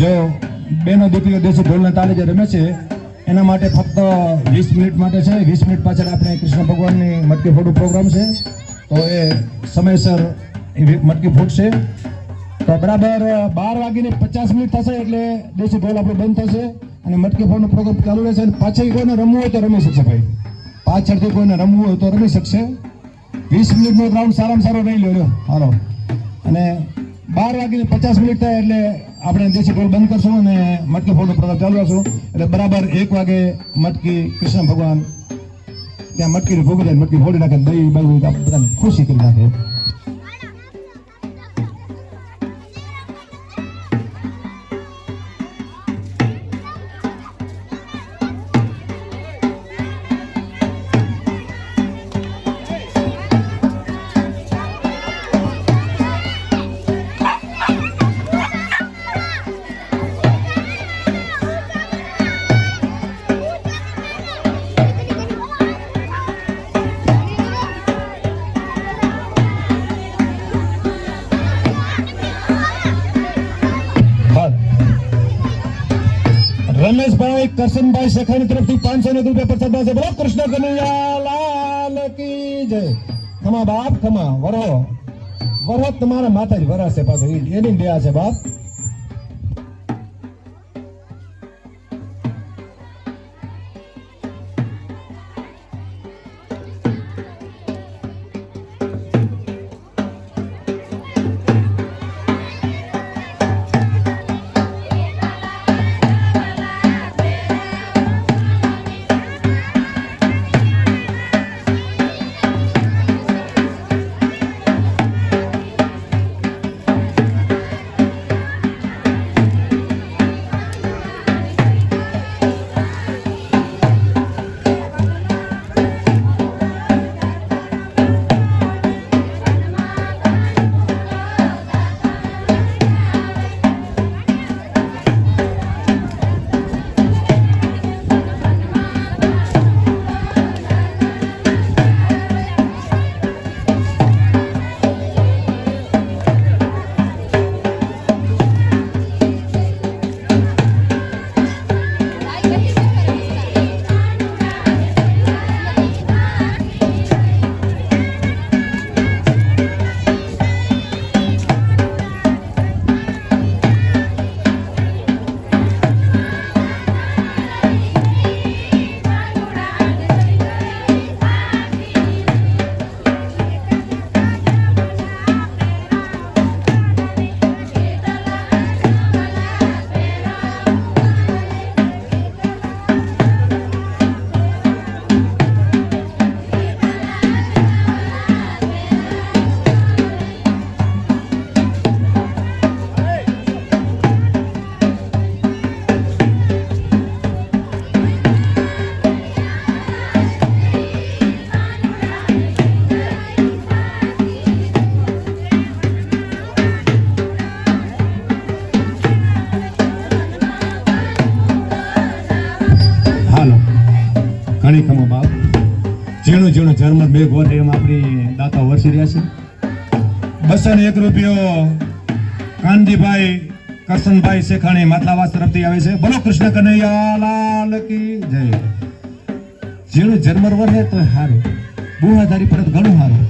જો બેનો દીકરીઓ દેશી ઢોલના તાલે જે રમે છે એના માટે ફક્ત 20 મિનિટ માટે છે. 20 મિનિટ પાછળ આપણે કૃષ્ણ ભગવાનની મટકી ફોડું પ્રોગ્રામ છે, તો એ સમયસર મટકી ફૂટશે. તો બરાબર 12:50 થશે એટલે દેશી ઢોલ આપણો બંધ થશે અને મટકી ફોડનો પ્રોગ્રામ ચાલુ રહેશે. પાછળ કોઈને રમવું હોય તો રમી શકશે ભાઈ, પાછળથી કોઈને રમવું હોય તો રમી શકશે. 20 મિનિટનો રાઉન્ડ સારામાં સારો રહી લો. હાલો, અને 12:50 થાય એટલે આપણે દેશી ઢોલ બંધ કરશું અને મટકી ફોડનો પ્રોગ્રામ ચાલુ રાખશું. એટલે બરાબર 1 વાગે મટકી કૃષ્ણ ભગવાન ત્યાં મટકીને ભોગવી જાય, મટકી ફોડી નાખે, દહીં બાઈ બધાને ખુશી કરી નાખે. રમેશભાઈ કરશનભાઈ શેખાણી તરફથી 500 રૂપિયા પ્રસાદ છે. બોલો કૃષ્ણ કનૈયા લાલ કી જય. ખમા બાપ ખમા, વરો વરો તમારા માતા જ વરાશે પાછો, એની દયા છે બાપ. ઘણી ખમો બાપ, ઝીણું ઝીણું ઝરમર બે ગોઠ એમ આપણી દાતા વરસી રહ્યા છે. 201 રૂપિયો કાનજીભાઈ કરશનભાઈ શેખાણી માટલાવાસ તરફથી આવે છે. બોલો કૃષ્ણ કનૈયા લાલ કી જય. ઝીણું ઝરમર વરસે તો સારું, બુહાધારી પડે તો ઘણું સારું.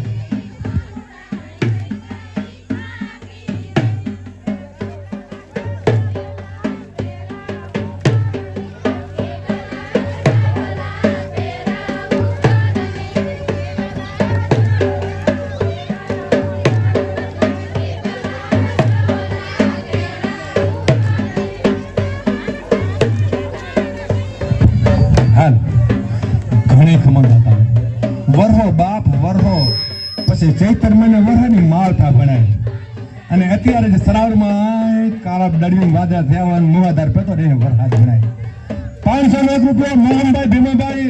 ઘણી ખમણ હતા વરહો બાપ વરહો, પછી ચૈતર મને વરહાની માળખા ભણાય અને અત્યારે જે સરાવરમાં કાળા દડિયું વાદા થયા મોહાદાર પેતો રે વરહાદ ભણાય. 501 રૂપિયા મોહનભાઈ ભીમાભાઈ